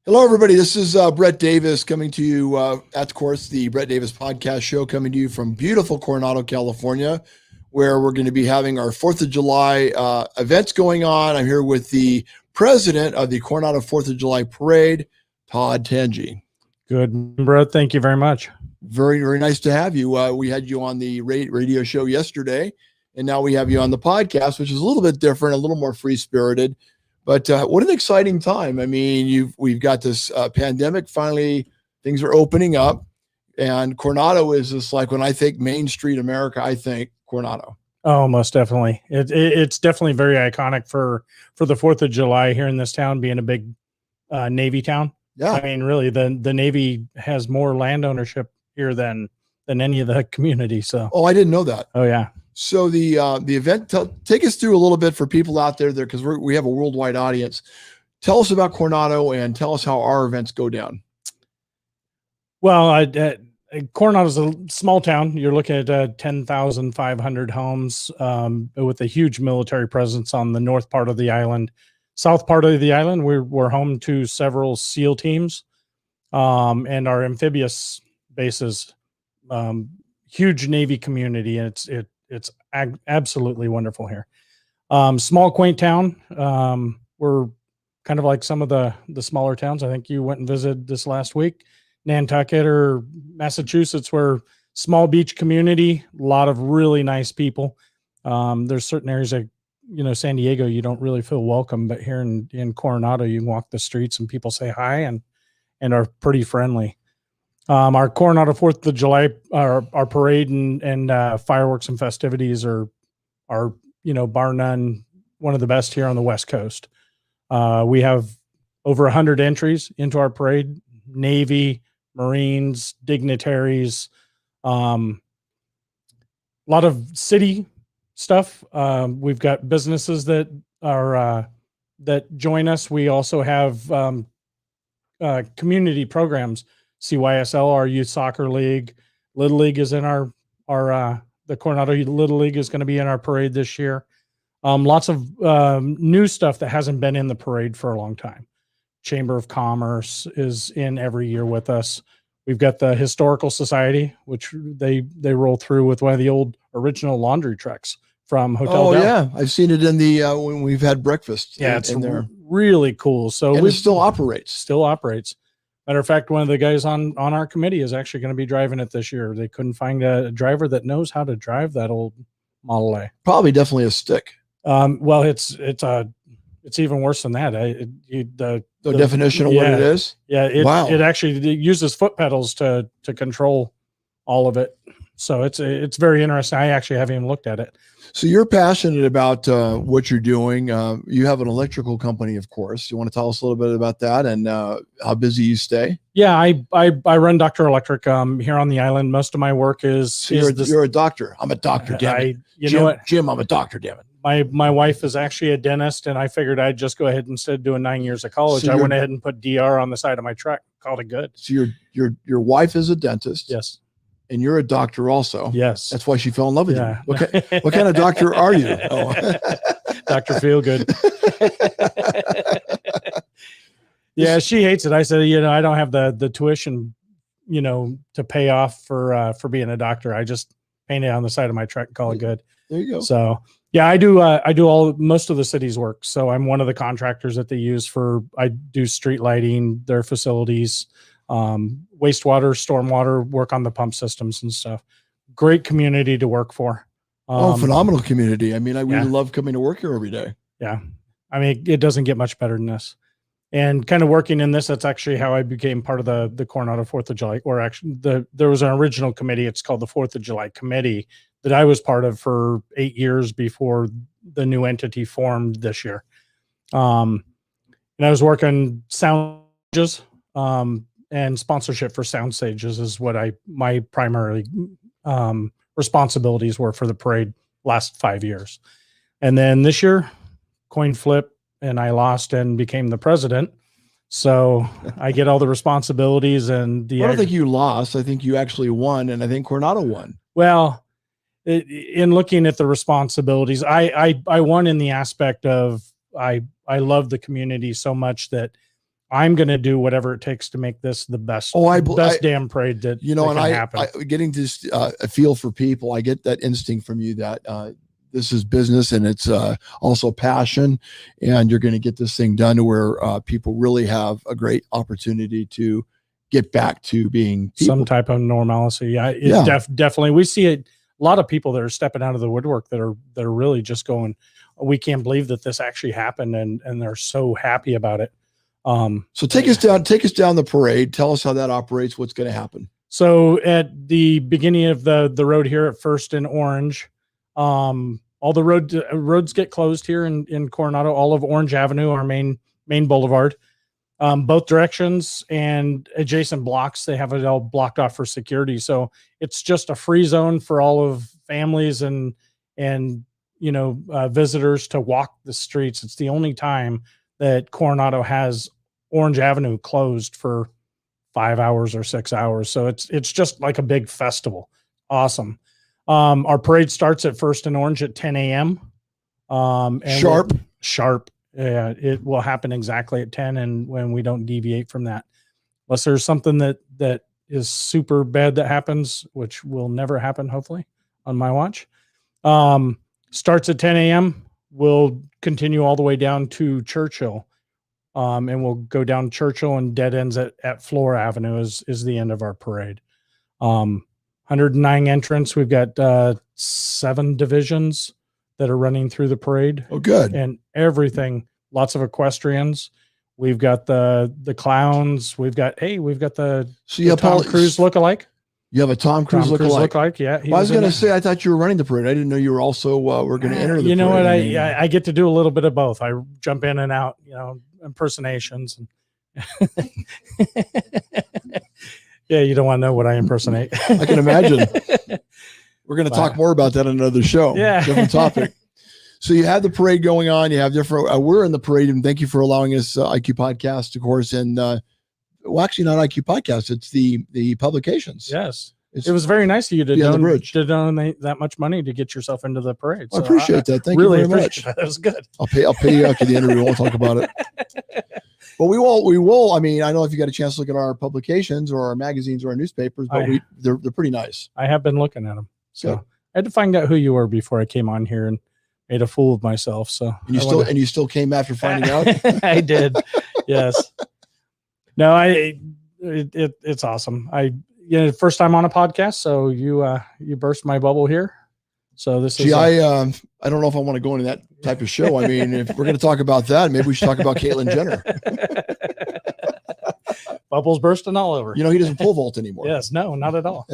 Hello, everybody. This is Brett Davis coming to you at, of course, the Brett Davis podcast show, coming to you from beautiful Coronado, California, where we're going to be having our 4th of July events going on. I'm here with the president of the Coronado 4th of July Parade, Todd Tanghe. Good, Brett. Thank you very much. Very, very nice to have you. We had you on the radio show yesterday, and now we have you on the podcast, which is a little bit different, a little more free-spirited. But what an exciting time. I mean, we've got this pandemic. Finally, things are opening up. And Coronado is just like, when I think Main Street America, I think Coronado. Oh, most definitely. It's definitely very iconic for the 4th of July here in this town, being a big Navy town. Yeah. I mean, really, the Navy has more land ownership here than any of the community. So. Oh, I didn't know that. Oh, yeah. So the event, take us through a little bit for people out there because we have a worldwide audience. Tell us about Coronado and tell us how our events go down. Well, Coronado is a small town. You're looking at 10,500 homes with a huge military presence on the north part of the island. South part of the island, we're home to several SEAL teams and our amphibious bases. Huge Navy community, and it's absolutely wonderful here. Small, quaint town. We're kind of like some of the smaller towns. I think you went and visited this last week. Nantucket or Massachusetts, we're small beach community, a lot of really nice people. There's certain areas like, San Diego, you don't really feel welcome, but here in Coronado, you can walk the streets and people say hi and are pretty friendly. Our Coronado 4th of July, our parade and fireworks and festivities are bar none, one of the best here on the West Coast. We have over 100 entries into our parade, Navy, Marines, dignitaries, a lot of city stuff. We've got businesses that join us. We also have community programs. CYSL, our youth soccer league, Little League is in the Coronado Little League is going to be in our parade this year. Lots of new stuff that hasn't been in the parade for a long time. Chamber of Commerce is in every year with us. We've got the Historical Society, which they roll through with one of the old original laundry trucks from Hotel Del. Yeah, I've seen it in the when we've had breakfast. Yeah, it's really cool. So it still operates. Still operates. Matter of fact, one of the guys on our committee is actually going to be driving it this year. They couldn't find a driver that knows how to drive that old Model A. Probably definitely a stick. Well, it's even worse than that. The definition of what it is. Yeah. It actually uses foot pedals to control all of it. So it's very interesting. I actually haven't even looked at it. So you're passionate about what you're doing. You have an electrical company, of course. You want to tell us a little bit about that and how busy you stay? Yeah, I run Dr. Electric here on the island. Most of my work is. So you're a doctor. I'm a doctor. Damn it. You know what, Jim? I'm a doctor. Damn it. My wife is actually a dentist, and I figured I'd just go ahead instead of doing 9 years of college. So I went ahead and put DR on the side of my truck. Called it good. So your wife is a dentist. Yes. And you're a doctor also. Yes. That's why she fell in love with you. What kind of doctor are you? Oh. Dr. Feelgood. Yeah, she hates it. I said, I don't have the tuition, to pay off for being a doctor. I just paint it on the side of my truck and call it good. There you go. So yeah, I do most of the city's work. So I'm one of the contractors that they use I do street lighting, their facilities, wastewater, stormwater, work on the pump systems and stuff. Great community to work for. Phenomenal community. I mean, we love coming to work here every day. Yeah. I mean, it doesn't get much better than this. And kind of working in this, that's actually how I became part of the Coronado 4th of July, or actually there was an original committee. It's called the 4th of July Committee that I was part of for 8 years before the new entity formed this year. And I was working sounds, and sponsorship for sound stages is what my primary responsibilities were for the parade last 5 years. And then this year, coin flip, and I lost and became the president. So I get all the responsibilities and I don't think you lost. I think you actually won, and I think Coronado won. Well, in looking at the responsibilities, I won in the aspect of I love the community so much that I'm going to do whatever it takes to make this the best, best damn parade that you know, that and can happen. getting this a feel for people. I get that instinct from you that this is business and it's also passion, and you're going to get this thing done to where people really have a great opportunity to get back to being people. Some type of normalcy. Definitely. We see it. A lot of people that are stepping out of the woodwork that are really just going, we can't believe that this actually happened, and they're so happy about it. So take us down the parade. Tell us how that operates. What's going to happen? So at the beginning of the road here at First and Orange, all the roads get closed here in Coronado. All of Orange Avenue, our main boulevard, both directions and adjacent blocks, they have it all blocked off for security. So it's just a free zone for all of families and visitors to walk the streets. It's the only time that Coronado has Orange Avenue closed for 5 hours or 6 hours. So it's just like a big festival. Awesome. Our parade starts at First and Orange at 10 a.m. Sharp. Yeah, it will happen exactly at 10, and when we don't deviate from that, unless there's something that is super bad that happens, which will never happen, hopefully, on my watch. Starts at 10 a.m. We'll continue all the way down to Churchill. And we'll go down Churchill and dead ends at Floor Avenue is the end of our parade. 109 entrants. We've got 7 divisions that are running through the parade. Oh, good. And everything, lots of equestrians. We've got the clowns. We've got the Tom Cruise lookalike. You have a Tom Cruise lookalike. Yeah. Well, I was going to say, I thought you were running the parade. I didn't know you were also were going to enter the parade. You know what? I get to do a little bit of both. I jump in and out, impersonations. And yeah, you don't want to know what I impersonate. I can imagine. We're going to talk more about that in another show. Yeah. Different topic. So you have the parade going on. You have different, we're in the parade, and thank you for allowing us IQ Podcast, of course. And well, actually not IQ Podcast. It's the publications. Yes. It was very nice of you to donate that much money to get yourself into the parade. So I appreciate that. Thank you very much. That was good. I'll pay you after the interview. We'll talk about it. But we will. I mean, I don't know if you got a chance to look at our publications or our magazines or our newspapers, but they're pretty nice. I have been looking at them. So I had to find out who you were before I came on here and made a fool of myself. So and you still came after finding out? I did. Yes. No, it's awesome. First time on a podcast, so you burst my bubble here. So this is I don't know if I want to go into that type of show. I mean, if we're going to talk about that, maybe we should talk about Caitlyn Jenner. Bubbles bursting all over. He doesn't pole vault anymore. Yes, no, not at all.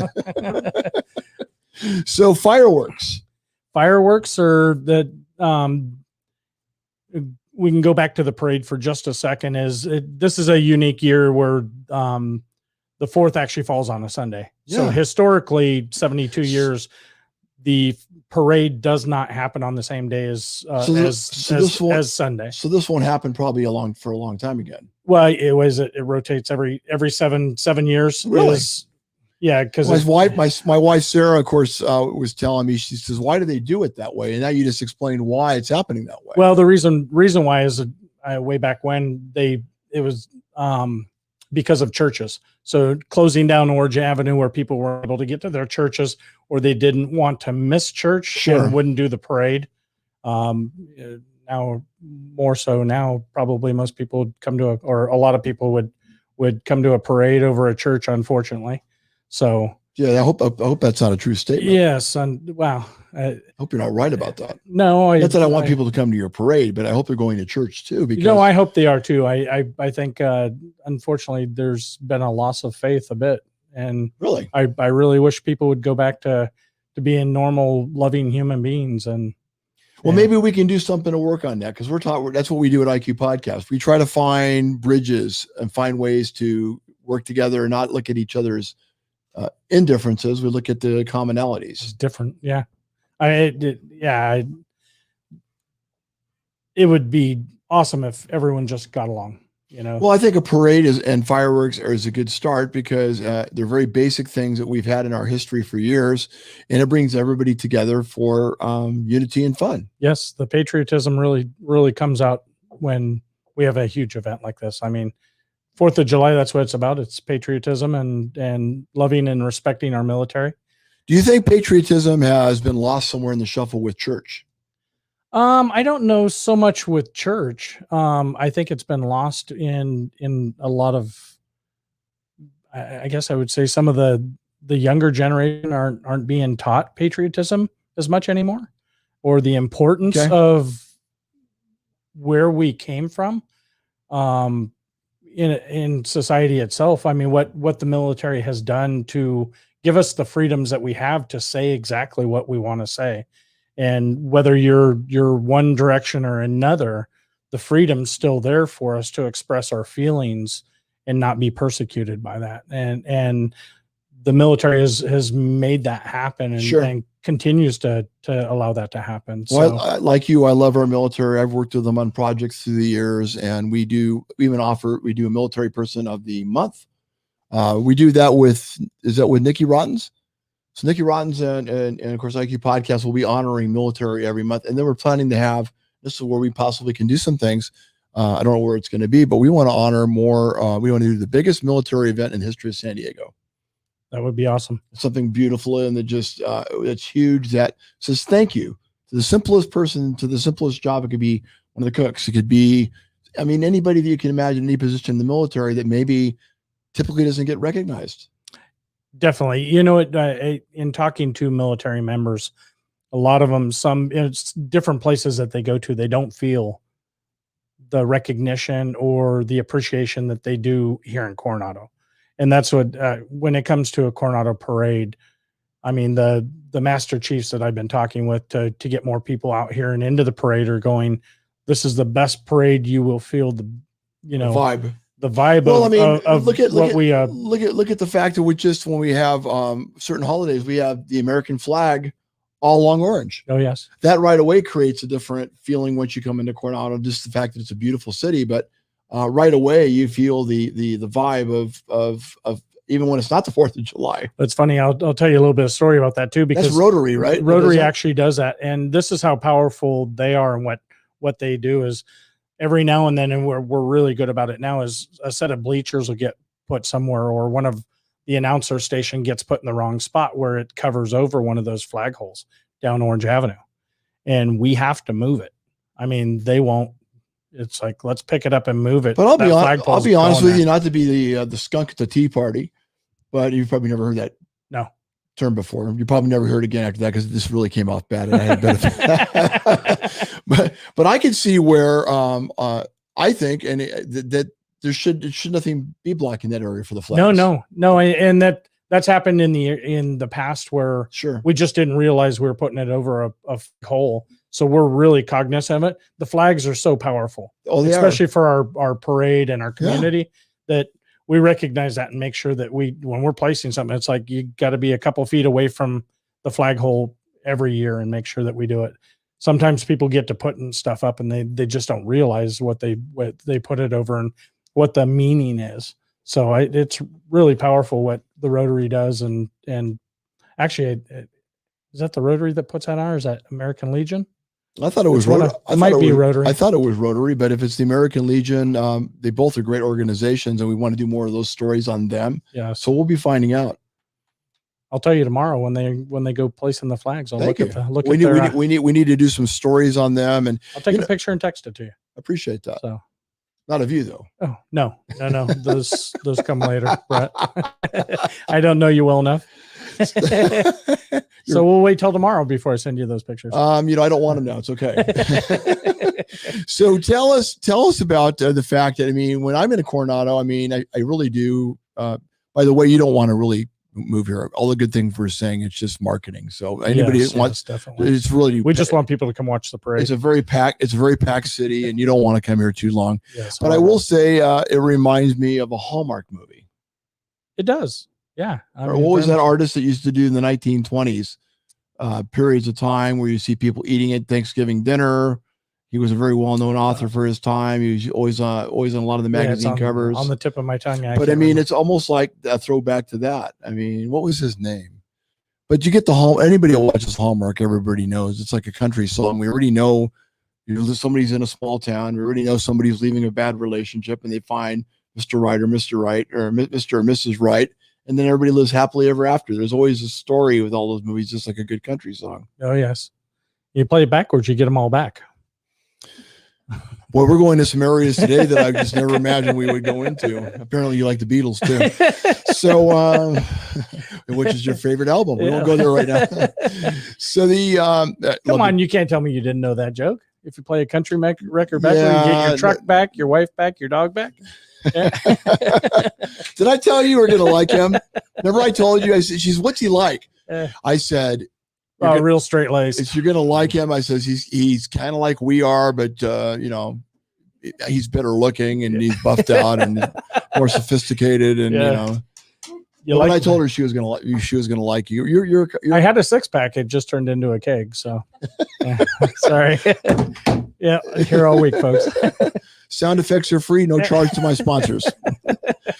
So fireworks are that we can go back to the parade for just a second. This is a unique year where the 4th actually falls on a Sunday. Yeah. So historically, 72 years, the parade does not happen on the same day as Sunday. So this won't happen probably for a long time again. Well, it rotates every 7 years. Really? Yeah, because my wife Sarah, of course, was telling me, she says, why do they do it that way? And now you just explained why it's happening that way. Well, the reason why is way back when it was because of churches. So closing down Orange Avenue where people were able to get to their churches, or they didn't want to miss church and wouldn't do the parade. Now more so now, probably most people would come to or a lot of people would come to a parade over a church, unfortunately. So yeah, I hope that's not a true statement. Yes, and wow. I hope you're not right about that. No, not that I want people to come to your parade, but I hope they're going to church too. Because I hope they are too. I think unfortunately there's been a loss of faith a bit, and really, I really wish people would go back to being normal, loving human beings. And maybe we can do something to work on that, because that's what we do at IQ Podcast. We try to find bridges and find ways to work together and not look at each other's indifferences. We look at the commonalities. It's different. Yeah. It would be awesome if everyone just got along, Well, I think a parade and fireworks is a good start, because they're very basic things that we've had in our history for years, and it brings everybody together for unity and fun. Yes. The patriotism really, really comes out when we have a huge event like this. I mean, 4th of July, that's what it's about. It's patriotism and loving and respecting our military. Do you think patriotism has been lost somewhere in the shuffle with church? I don't know so much with church. I think it's been lost in a lot of, I guess I would say some of the younger generation aren't being taught patriotism as much anymore, or the importance of where we came from. In society itself. I mean, what the military has done to give us the freedoms that we have to say exactly what we want to say. And whether you're one direction or another, the freedom's still there for us to express our feelings and not be persecuted by that. And the military has made that happen and continues to allow that to happen. Well, so, like you, I love our military. I've worked with them on projects through the years, and we do a military person of the month. We do that with Nikki Rottens? So Nikki Rottens and of course IQ Podcast will be honoring military every month. And then we're planning to have, this is where we possibly can do some things. I don't know where it's going to be, but we want to honor more. We want to do the biggest military event in the history of San Diego. That would be awesome. Something beautiful and that just it's huge, that says thank you to the simplest person, to the simplest job. It could be one of the cooks. It could be, I mean, anybody that you can imagine, any position in the military that maybe typically doesn't get recognized. Definitely. You know, in talking to military members, a lot of them, it's different places that they go to, they don't feel the recognition or the appreciation that they do here in Coronado. And that's what, when it comes to a Coronado parade, I mean, the master chiefs that I've been talking with to get more people out here and into the parade are going, this is the best parade. You will feel the vibe. The vibe. Well, look at the fact that when we have certain holidays, we have the American flag all along orange. Oh yes, that right away creates a different feeling once you come into Coronado. Just the fact that it's a beautiful city, but right away you feel the vibe of even when it's not the 4th of July. It's funny. I'll tell you a little bit of story about that too, because that's Rotary, right? Rotary actually does that, and this is how powerful they are, and what they do is, every now and then, and we're really good about it now, is a set of bleachers will get put somewhere, or one of the announcer station gets put in the wrong spot where it covers over one of those flag holes down Orange Avenue. And we have to move it. I mean, they won't, it's like, let's pick it up and move it. But I'll be honest with you, not to be the skunk at the tea party, but you've probably never heard that term before. You probably never heard again after that, because this really came off bad and I had benefit. but I can see where I think that there should nothing be blocking that area for the flags. No, and that's happened in the past where we just didn't realize we were putting it over a hole. So we're really cognizant of it. The flags are so powerful, especially for our parade and our community, that we recognize that and make sure that when we're placing something, it's like, you got to be a couple feet away from the flag hole every year and make sure that we do it. Sometimes people get to putting stuff up and they just don't realize what they put it over and what the meaning is. So it's really powerful what the Rotary does. And actually, is that the Rotary that puts that on, or is that American Legion? I thought it was Rotary. It might be Rotary. I thought it was Rotary, but if it's the American Legion, they both are great organizations, and we want to do more of those stories on them. Yeah. So we'll be finding out. I'll tell you tomorrow when they go placing the flags. I'll look at the we need to do some stories on them, and I'll take a picture and text it to you. I appreciate that. So, not of you though. Oh no. Those come later, Brett. I don't know you well enough. So we'll wait till tomorrow before I send you those pictures. I don't want them now. It's okay. So tell us about the fact that, I mean, when I'm in Coronado, I mean, I really do. By the way, you don't want to really move here. All the good things we're saying, it's just marketing. So anybody wants, definitely. It's really, we just want people to come watch the parade. It's a very packed city, and you don't want to come here too long. Yes, but I will say, it reminds me of a Hallmark movie. It does. Yeah. What was that artist that used to do in the 1920s periods of time where you see people eating at Thanksgiving dinner? He was a very well-known author for his time. He was always on a lot of the magazine covers. On the tip of my tongue. But I mean, it's almost like a throwback to that. I mean, what was his name? But you get anybody that watches Hallmark, everybody knows it's like a country song. We already know, somebody's in a small town. We already know somebody's leaving a bad relationship, and they find Mr. Right or Mr. Right or Mr. or Mrs. Right. And then everybody lives happily ever after. There's always a story with all those movies, just like a good country song. Oh, yes. You play it backwards, you get them all back. Boy, we're going to some areas today that I just never imagined we would go into. Apparently you like the Beatles too. So, which is your favorite album? We won't go there right now. So come on, you can't tell me you didn't know that joke. If you play a country record backwards, you get your truck back, your wife back, your dog back. Yeah. Did I tell you we're going to like him? Remember I told you, I said, what's he like? I said, real straight laced. You're going to like him. I says, he's kind of like we are, but he's better looking and he's buffed out and more sophisticated. And, I told her she was going to like you. You're I had a 6-pack. It just turned into a keg. So sorry. Yeah. Here all week, folks. Sound effects are free. No charge to my sponsors.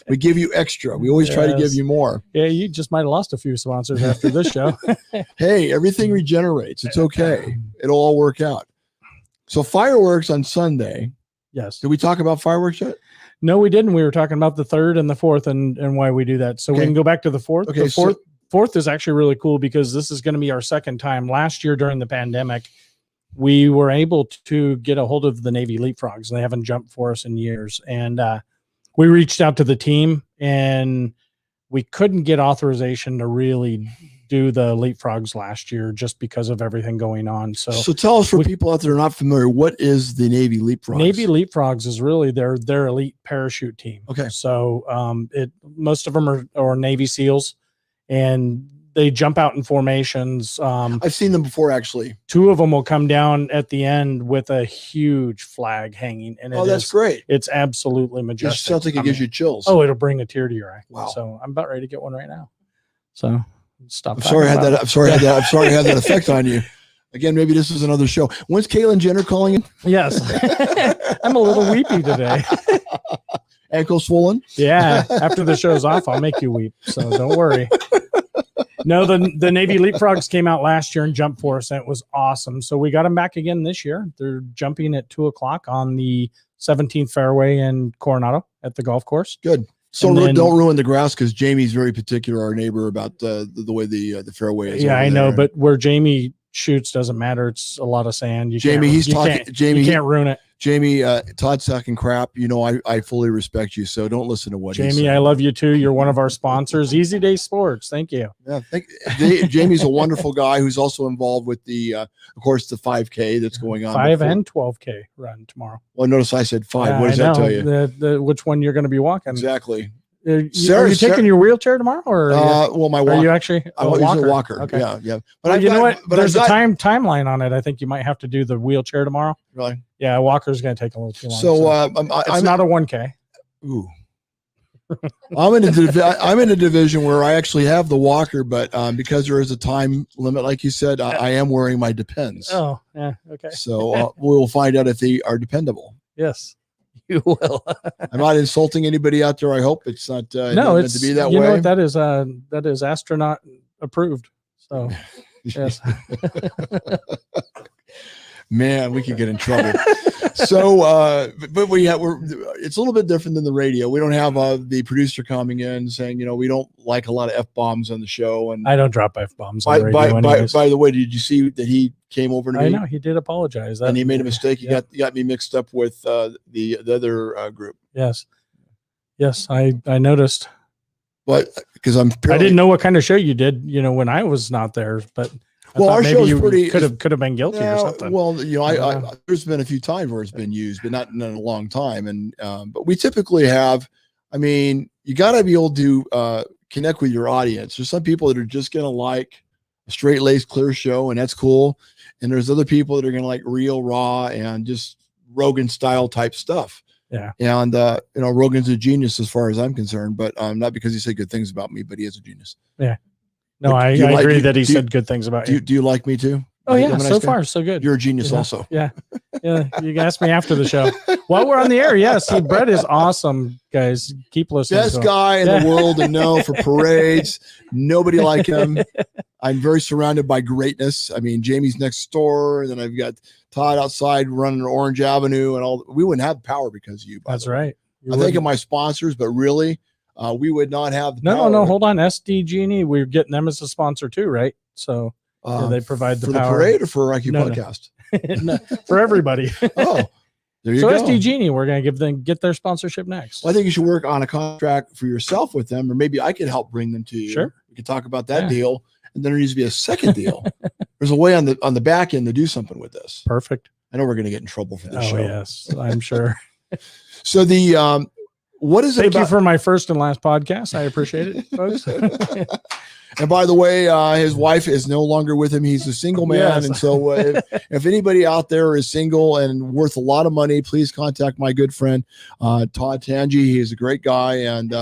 We give you extra. We always try to give you more. Yeah. You just might've lost a few sponsors after this show. Hey, everything regenerates. It's okay. It'll all work out. So fireworks on Sunday. Yes. Did we talk about fireworks yet? No, we didn't. We were talking about the 3rd and the 4th and why we do that. So we can go back to the 4th. Okay. The 4th is actually really cool because this is going to be our second time. Last year during the pandemic, we were able to get a hold of the Navy Leapfrogs. They haven't jumped for us in years. And we reached out to the team and we couldn't get authorization to really do the Leapfrogs last year just because of everything going on. So tell us, for people out there not familiar, what is the Navy Leapfrogs? Navy Leapfrogs is really their elite parachute team. Okay. So most of them are Navy SEALs, and they jump out in formations. I've seen them before, actually. 2 of them will come down at the end with a huge flag hanging. And that's great. It's absolutely majestic. It sounds like it gives you chills. Oh, it'll bring a tear to your eye. Wow. So I'm about ready to get one right now. So stop. I'm sorry I had that effect on you. Again, maybe this is another show. When's Caitlyn Jenner calling in? Yes. I'm a little weepy today. Ankle swollen? Yeah. After the show's off, I'll make you weep. So don't worry. No, the Navy Leapfrogs came out last year and jumped for us, and it was awesome. So we got them back again this year. They're jumping at 2:00 on the 17th fairway in Coronado at the golf course. Good. So don't ruin the grass, because Jamie's very particular, our neighbor, about the way the fairway is. Yeah, I know, but where Jamie shoots doesn't matter. It's a lot of sand. You can't ruin it. Jamie, Todd's talking crap. I fully respect you, so don't listen to what he's saying. Jamie, I love you too. You're one of our sponsors, Easy Day Sports. Thank you. Yeah, Jamie's a wonderful guy who's also involved with the, of course, the 5K that's going on. 5 and 12K run tomorrow. Well, notice I said 5. What does that tell you? Which one you're going to be walking? Exactly. Are you taking your wheelchair tomorrow, or my walker? Are you actually a walker? Okay. Yeah. But you know what? There's a timeline on it. I think you might have to do the wheelchair tomorrow. Really? Yeah, a walker's going to take a little too long. So I'm not a 1K. Ooh. I'm in a division where I actually have the walker, but because there is a time limit, like you said, I am wearing my Depends. Oh, yeah. Okay. So we'll find out if they are dependable. Yes. You will. I'm not insulting anybody out there. I hope it's not no, it's meant to be that way. You know what that is astronaut approved. So yes. Man, we could get in trouble. So but it's a little bit different than the radio. We don't have the producer coming in saying, we don't like a lot of F-bombs on the show. And I don't drop F-bombs on the radio. By the way, did you see that he came over to me? I know he did apologize. And he made a mistake. He got me mixed up with the other group. Yes. Yes, I noticed. But because I didn't know what kind of show you did, when I was not there, but our show is pretty could have been guilty or something. Well, there's been a few times where it's been used, but not in a long time. And but we typically have. I mean, you got to be able to connect with your audience. There's some people that are just going to like a straight-laced, clear show, and that's cool. And there's other people that are going to like real, raw, and just Rogan style type stuff. Yeah. And Rogan's a genius as far as I'm concerned, but not because he said good things about me, but he is a genius. Yeah. No, I agree that he said good things about you. Do you like me too? Oh yeah, so far so good. You're a genius also. Yeah. Yeah. You can ask me after the show. While we're on the air, yes. See, Brett is awesome, guys. Keep listening. Best guy in the world to know for parades. Nobody like him. I'm very surrounded by greatness. I mean, Jamie's next door, and then I've got Todd outside running Orange Avenue and all. We wouldn't have power because of you. That's right. I think of my sponsors, but really, we would not have the power. No. Hold on, SDG&E. We're getting them as a sponsor too, right? So they provide the for power. The parade or for IQ podcast. No, for everybody. Oh, there you so go. SDG&E, we're going to get their sponsorship next. Well, I think you should work on a contract for yourself with them, or maybe I could help bring them to you. Sure. We could talk about that deal, and then there needs to be a second deal. There's a way on the back end to do something with this. Perfect. I know we're going to get in trouble for this show. Yes, I'm sure. So what is it? Thank you for my first and last podcast. I appreciate it, folks. And by the way, his wife is no longer with him. He's a single man. Yes. And so if anybody out there is single and worth a lot of money, please contact my good friend, Todd Tanghe. He's a great guy. And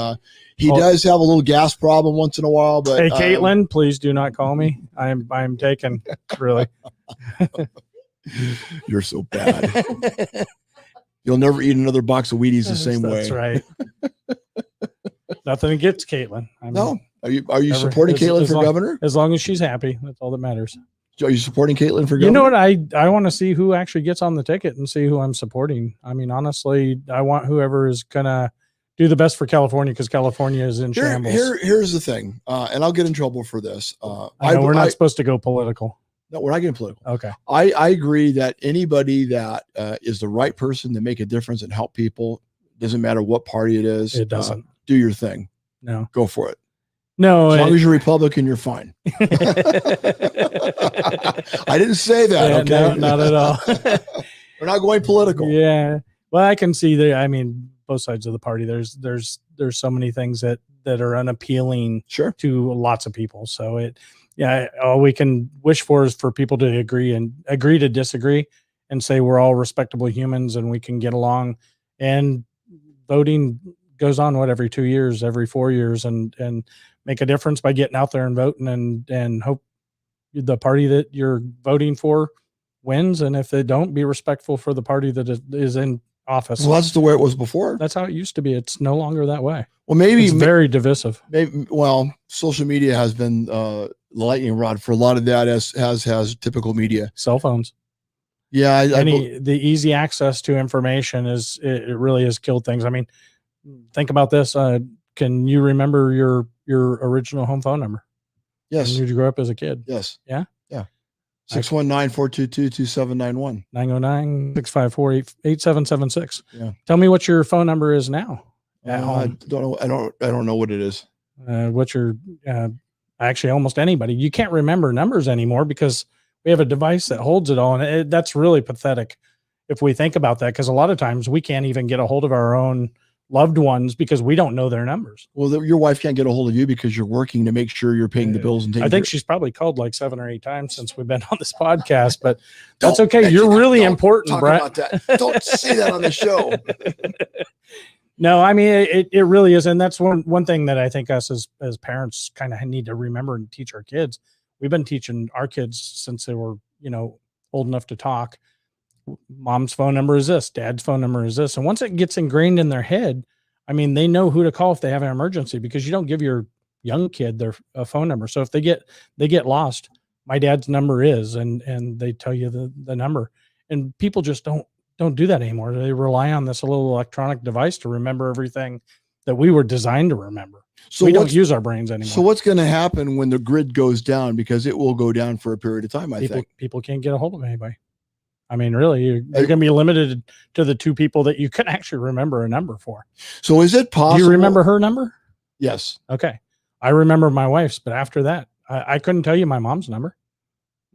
he does have a little gas problem once in a while. But hey, Caitlin, please do not call me. I'm taken, really. You're so bad. You'll never eat another box of Wheaties the same way. That's right. Nothing against Caitlin. No. Are you supporting Caitlin for governor? As long as she's happy, that's all that matters. Are you supporting Caitlin for governor? You know what? I want to see who actually gets on the ticket and see who I'm supporting. I mean, honestly, I want whoever is gonna do the best for California, because California is in shambles. Here's the thing, and I'll get in trouble for this. I know we're not supposed to go political. No, we're not getting political. Okay. I agree that anybody that is the right person to make a difference and help people, doesn't matter what party it is. It doesn't. Do your thing. No. Go for it. No. As long as you're Republican, you're fine. I didn't say that. Okay. No, not at all. We're not going political. Yeah. Well, I can see I mean, both sides of the party. There's so many things that are unappealing to lots of people. So all we can wish for is for people to agree to disagree and say we're all respectable humans and we can get along. And voting goes on every 2 years, every 4 years, and make a difference by getting out there and voting and hope the party that you're voting for wins. And if they don't, be respectful for the party that is in office. Well, that's the way it was before. That's how it used to be. It's no longer that way. Well, maybe it's very divisive. Maybe, social media has been the lightning rod for a lot of that, as has typical media. Cell phones. Yeah. The easy access to information it really has killed things. I mean, think about this. Can you remember your original home phone number? Yes. When you grew up as a kid? Yes. Yeah. Yeah. 619-422-2791. 909-654-8776. Yeah. Tell me what your phone number is now at home. I don't know what it is. What's your actually almost anybody. You can't remember numbers anymore because we have a device that holds it all. And that's really pathetic if we think about that, because a lot of times we can't even get a hold of our own loved ones because we don't know their numbers. Well, your wife can't get a hold of you because you're working to make sure you're paying the bills and taking I think she's probably called like 7 or 8 times since we've been on this podcast, but that's okay. You're really important, Brett. About that. Don't say that on the show. No, I mean, it really is. And that's one thing that I think us as parents kind of need to remember and teach our kids. We've been teaching our kids since they were, old enough to talk. Mom's phone number is this, dad's phone number is this. And once it gets ingrained in their head, I mean, they know who to call if they have an emergency, because you don't give your young kid their phone number. So if they get lost, my dad's number is, and they tell you the number. And people just don't do that anymore. They rely on this little electronic device to remember everything that we were designed to remember. So we don't use our brains anymore. So what's going to happen when the grid goes down? Because it will go down for a period of time, I think. People can't get a hold of anybody. I mean, really, you're going to be limited to the 2 people that you can actually remember a number for. So is it possible? Do you remember her number? Yes. Okay. I remember my wife's, but after that, I couldn't tell you my mom's number.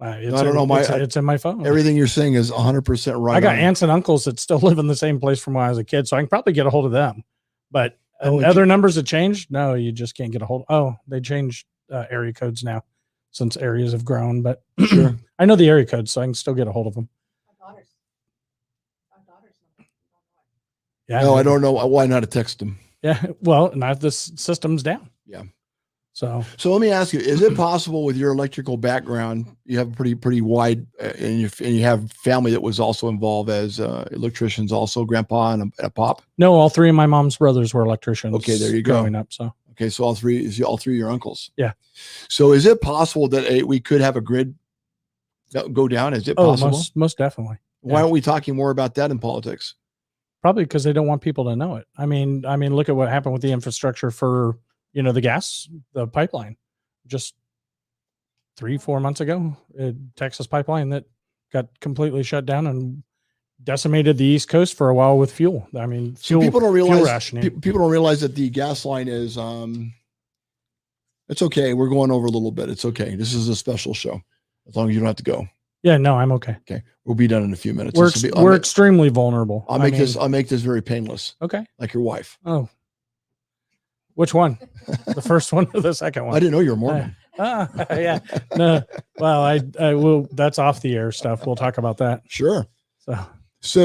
I don't know. It's in my phone. Everything you're saying is 100% right. I got aunts and uncles that still live in the same place from when I was a kid, so I can probably get a hold of them. But other numbers that changed, no, you just can't get a hold. Oh, they changed area codes now since areas have grown. But sure. I know the area codes, so I can still get a hold of them. Yeah. No, I don't know why not to text them. Yeah. Well, now the system's down. Yeah. So let me ask you, is it possible with your electrical background, you have pretty wide, and you have family that was also involved as electricians, also grandpa and a pop? No, all 3 of my mom's brothers were electricians. Okay, there you go. Growing up, so. Okay, so all three of your uncles. Yeah. So is it possible that we could have a grid go down? Is it possible? Most definitely. Why aren't we talking more about that in politics? Probably because they don't want people to know it. I mean, look at what happened with the infrastructure for, the pipeline. Just 3-4 months ago, Texas pipeline that got completely shut down and decimated the East Coast for a while with fuel. I mean, so people don't fuel realize rationing. people don't realize that the gas line is it's okay. We're going over a little bit. It's okay. This is a special show. As long as you don't have to go. Yeah, no, I'm okay. Okay. We'll be done in a few minutes. We're extremely vulnerable. I'll make this very painless. Okay. Like your wife. Oh. Which one? The first one or the second one? I didn't know you were Mormon. Yeah. No. Well, I will. That's off the air stuff. We'll talk about that. Sure. So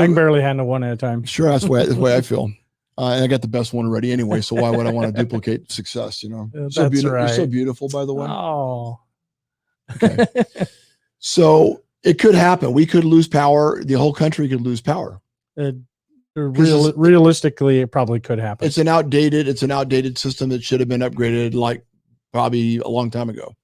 I can barely handle one at a time. Sure. That's the way I feel. And I got the best one already anyway. So why would I want to duplicate success? That's so beautiful. right. You're so beautiful, by the way. Oh. Okay. So it could happen. We could lose power. The whole country could lose power. Realistically, it probably could happen. It's an outdated system that should have been upgraded like probably a long time ago.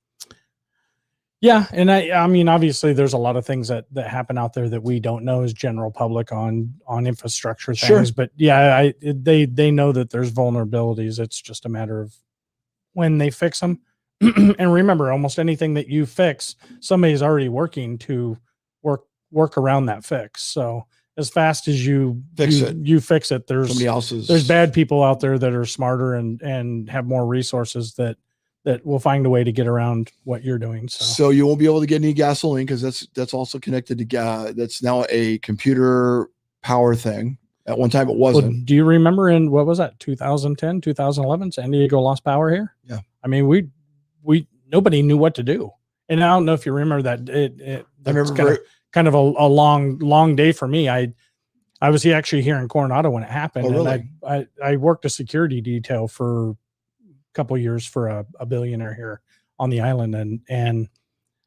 Yeah. And I mean, obviously there's a lot of things that happen out there that we don't know as general public on infrastructure things, sure. But yeah, they know that there's vulnerabilities. It's just a matter of when they fix them. And remember, almost anything that you fix, somebody's already working to work around that fix. So as fast as you fix it, there's bad people out there that are smarter and have more resources that will find a way to get around what you're doing. So you won't be able to get any gasoline because that's also connected to that's now a computer power thing. At one time it wasn't. Well, do you remember in what was that 2010, 2011, San Diego lost power here? Yeah. I mean, we nobody knew what to do. And I don't know if you remember that I remember kind of a long day for me. I was actually here in Coronado when it happened. Oh, really? And I worked a security detail for a couple of years for a billionaire here on the island. And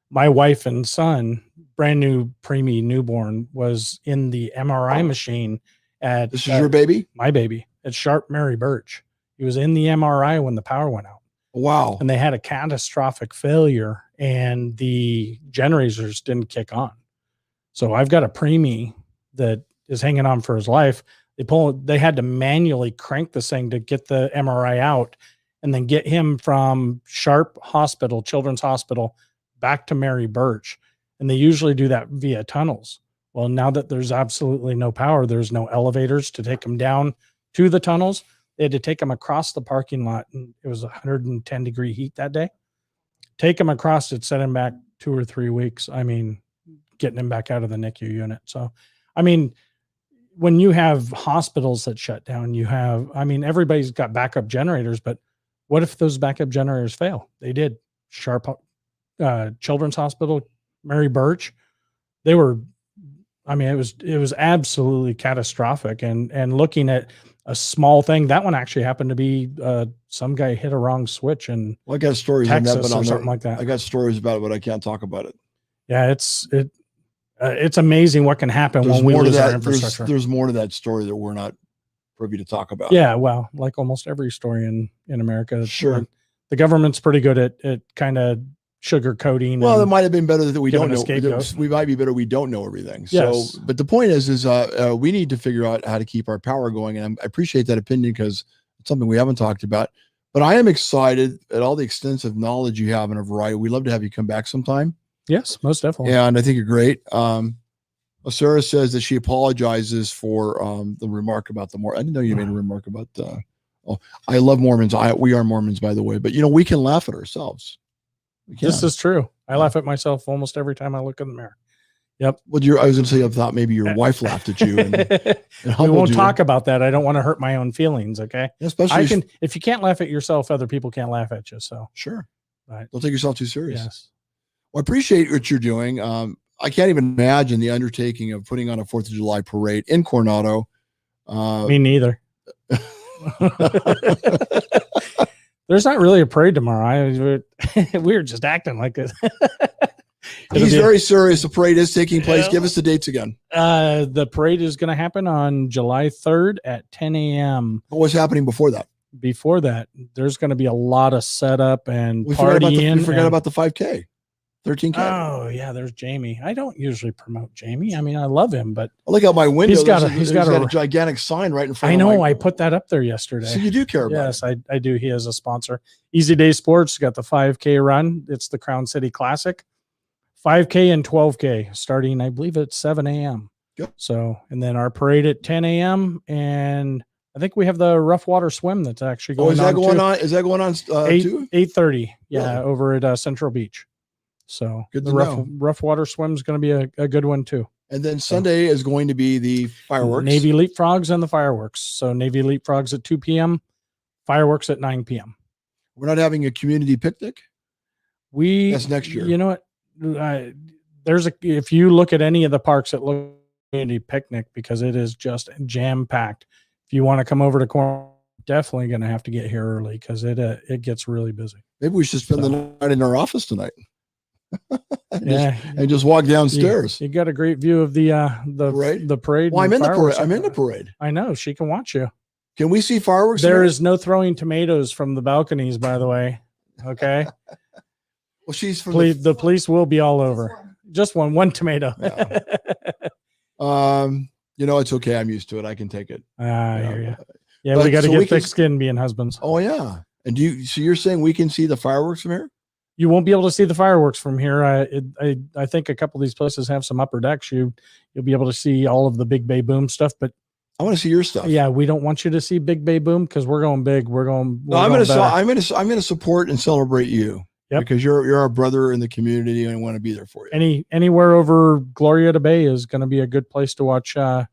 my wife and son, brand new preemie newborn, was in the MRI machine at This is your baby? My baby at Sharp Mary Birch. He was in the MRI when the power went out. Wow. And they had a catastrophic failure and the generators didn't kick on. So I've got a preemie that is hanging on for his life. They had to manually crank this thing to get the MRI out and then get him from Sharp Hospital, Children's Hospital, back to Mary Birch. And they usually do that via tunnels. Well, now that there's absolutely no power, there's no elevators to take him down to the tunnels. They had to take him across the parking lot, and it was 110-degree heat that day. Take him across it, set him back 2 or 3 weeks. I mean, getting him back out of the NICU unit. So, I mean, when you have hospitals that shut down, everybody's got backup generators, but what if those backup generators fail? They did. Sharp Children's Hospital, Mary Birch, it was absolutely catastrophic. And looking at a small thing, that one actually happened to be some guy hit a wrong switch in I got stories Texas on that, but or something like that. I got stories about it, but I can't talk about it. Yeah, it's amazing what can happen when we lose our infrastructure. There's more to that story that we're not privy to talk about. Yeah, well, like almost every story in America. Sure. The government's pretty good at kind of sugarcoating. Well, it might have been better that we don't know. Scapegoat. We might be better. We don't know everything. Yes. So, but the point is we need to figure out how to keep our power going. And I appreciate that opinion because it's something we haven't talked about. But I am excited at all the extensive knowledge you have in a variety. We'd love to have you come back sometime. Yes, most definitely. And I think you're great. Sarah says that she apologizes for the remark about the Mormons. I didn't know you made a remark about I love Mormons. We are Mormons, by the way. But we can laugh at ourselves. This is true. I laugh at myself almost every time I look in the mirror. Yep. Well, I was going to say, I thought maybe your wife laughed at you. And we won't talk about that. I don't want to hurt my own feelings. Okay. Especially if you can't laugh at yourself, other people can't laugh at you. So sure. Right. Don't take yourself too serious. Yes. Well, I appreciate what you're doing. I can't even imagine the undertaking of putting on a 4th of July parade in Coronado. Me neither. There's not really a parade tomorrow. We were just acting like it. He's very serious. The parade is taking place. Give us the dates again. The parade is going to happen on July 3rd at 10 a.m. What's happening before that? Before that, there's going to be a lot of setup and We partying. forgot about the 5K. 13K. Oh yeah, there's Jamie. I don't usually promote Jamie. I mean, I love him, but I look out my window. he's got he's got a gigantic sign right in front. I know. I put that up there yesterday. So you do care about it. Yes, I do. He is a sponsor. Easy Day Sports got the 5K run. It's the Crown City Classic. 5K and 12K starting, I believe, at 7 a.m. Yep. So, and then our parade at 10 a.m. And I think we have the rough water swim that's actually going on. Is that going on? Is that going on too? 8:30. Yeah, Really? over at Central Beach. So Good the to know. rough water swim is going to be a good one too. And then Sunday is going to be the fireworks. Navy Leapfrogs and the fireworks. So Navy Leapfrogs at 2 p.m., fireworks at 9 p.m. We're not having a community picnic. That's next year. You know what? If you look at any of the parks, it looks like a community picnic because it is just jam packed. If you want to come over to Coronado, definitely going to have to get here early because it gets really busy. Maybe we should spend the night in our office tonight. and just walk downstairs. You got a great view of the parade. Well, I'm in the parade. I'm in the parade. I know. She can watch you. Can we see fireworks? There is no throwing tomatoes from the balconies, by the way. Okay. Well, she's from the police will be all over. Just one tomato. Yeah. It's okay. I'm used to it. I can take it. I hear you. Yeah, but we got to get thick skin being husbands. Oh yeah. And so you're saying we can see the fireworks from here? You won't be able to see the fireworks from here. I think a couple of these places have some upper decks. You'll be able to see all of the Big Bay Boom stuff, but I want to see your stuff. Yeah, we don't want you to see Big Bay Boom because we're going big. I'm going to support and celebrate you. Yep. Because you're our brother in the community and I want to be there for you. Anywhere over Glorieta Bay is going to be a good place to watch the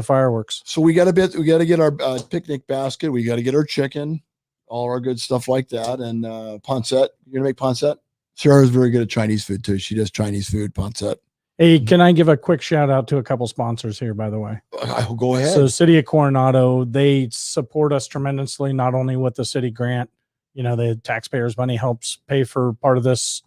fireworks. So we got to get our picnic basket. We got to get our chicken, all our good stuff like that. And pancetta. You're going to make pancetta? Sarah's very good at Chinese food too. She does Chinese food, pancetta. Hey, can I give a quick shout out to a couple sponsors here, by the way? I'll go ahead. So City of Coronado, they support us tremendously, not only with the city grant, the taxpayers' money helps pay for part of this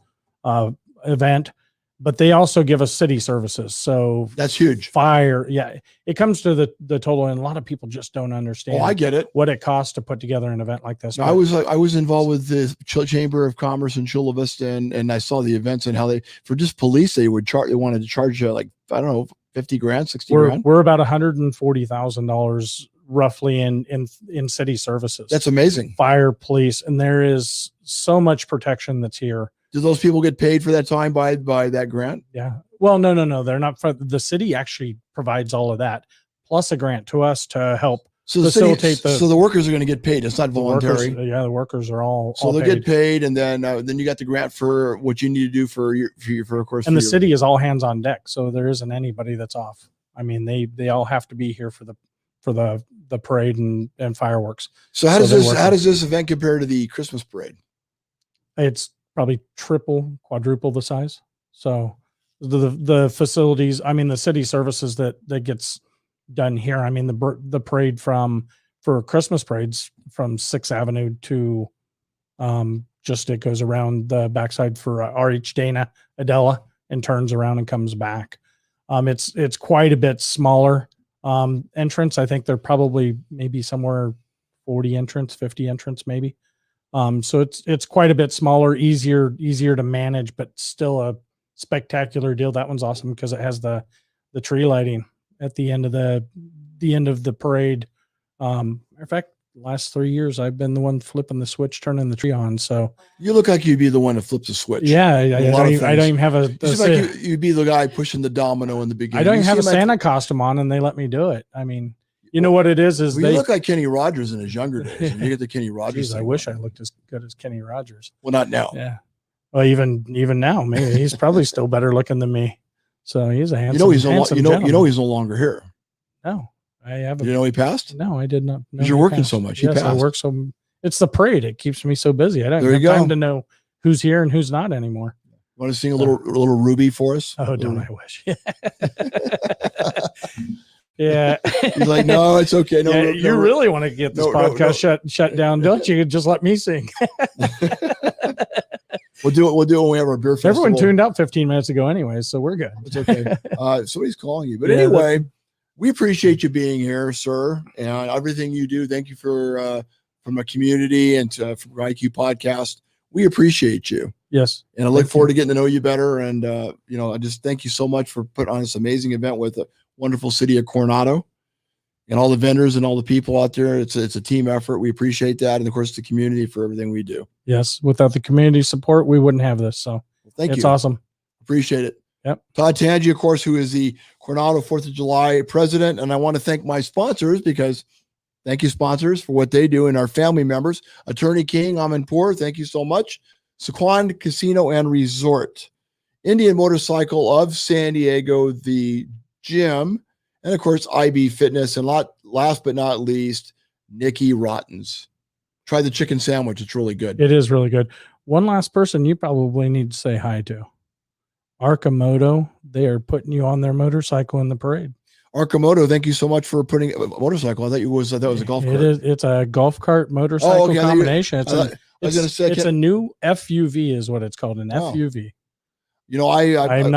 event, but they also give us city services. So that's huge. Fire. Yeah. It comes to the total. And a lot of people just don't understand. Oh, I get it. What it costs to put together an event like this. No, I was involved with the Chamber of Commerce in Chula Vista and I saw the events and how for just police, they wanted to charge like, I don't know, 50 grand, 60 grand. We're about $140,000 roughly in city services. That's amazing. Fire, police. And there is so much protection that's here. Do those people get paid for that time by that grant? Yeah. Well, no. They're not. The city actually provides all of that, plus a grant to us to help facilitate so the workers are going to get paid. It's not voluntary. The workers are all they'll get paid, and then you got the grant for what you need to do for of course. And the city is all hands on deck, so there isn't anybody that's off. I mean, they all have to be here for the parade and fireworks. So how does this event compare to the Christmas parade? It's probably quadruple the size. So the facilities, I mean, the city services that gets done here. I mean, the parade for Christmas parades from 6th Avenue to it goes around the backside for RH Dana Adela and turns around and comes back. It's quite a bit smaller entrance. I think they're probably maybe somewhere 40 entrance, 50 entrance maybe. So it's quite a bit smaller, easier to manage, but still a spectacular deal. That one's awesome because it has the tree lighting at the end of the parade. In fact, last 3 years I've been the one flipping the switch, turning the tree on. So you look like you'd be the one to flip the switch. Yeah, I don't even have you'd be the guy pushing the domino in the beginning. I don't even have a Santa costume on, and they let me do it. I mean. You know what it is you look like Kenny Rogers in his younger days. You get the Kenny Rogers. I wish I looked as good as Kenny Rogers. Well, not now. Yeah. Well, even now, maybe he's probably still better looking than me. So he's a handsome. He's no longer here. No, I haven't. You know he passed? No, I did not. Because you're working so much. Yes, I work so. It's the parade. It keeps me so busy. I don't have time to know who's here and who's not anymore. Want to sing a little Ruby for us? Oh, don't I wish? Yeah. He's like, no, it's okay. No, you really want to get this podcast shut down, don't you? Just let me sing. We'll do it when we have our beer festival. Everyone tuned out 15 minutes ago anyway, so we're good. It's okay. Somebody's calling you. But anyway, we appreciate you being here, sir, and everything you do. Thank you for from a community and from IQ Podcast. We appreciate you. Yes. And I look forward to getting to know you better. And, I just thank you so much for putting on this amazing event with the wonderful city of Coronado and all the vendors and all the people out there. It's a team effort. We appreciate that. And of course, the community for everything we do. Yes. Without the community support, we wouldn't have this. So thank you. It's awesome. Appreciate it. Yep. Todd Tanghe, of course, who is the Coronado 4th of July president. And I want to thank my sponsors because thank you, sponsors, for what they do and our family members. Attorney King, Amanpour, thank you so much. Sequan Casino and Resort. Indian Motorcycle of San Diego, the gym. And of course, IB Fitness. And last but not least, Nikki Rottens. Try the chicken sandwich. It's really good. It is really good. One last person you probably need to say hi to. Arcimoto. They are putting you on their motorcycle in the parade. Arcimoto, thank you so much for putting a motorcycle. I thought that was a golf cart. It's a golf cart motorcycle combination. It's a new FUV is what it's called, an FUV. I'm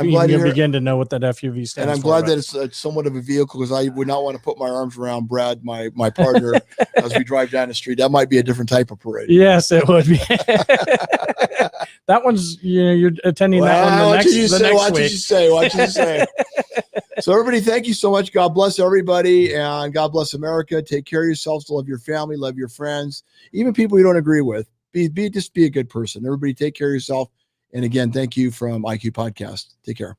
glad you begin to know what that FUV stands for. And I'm glad that it's somewhat of a vehicle because I would not want to put my arms around Brad, my partner, as we drive down the street. That might be a different type of parade. Yes, it would be. That one's, you're attending that one the next week. Watch what you say. So everybody, thank you so much. God bless everybody and God bless America. Take care of yourselves. Love your family. Love your friends. Even people you don't agree with. Just be a good person. Everybody take care of yourself. And again, thank you from IQ Podcast. Take care.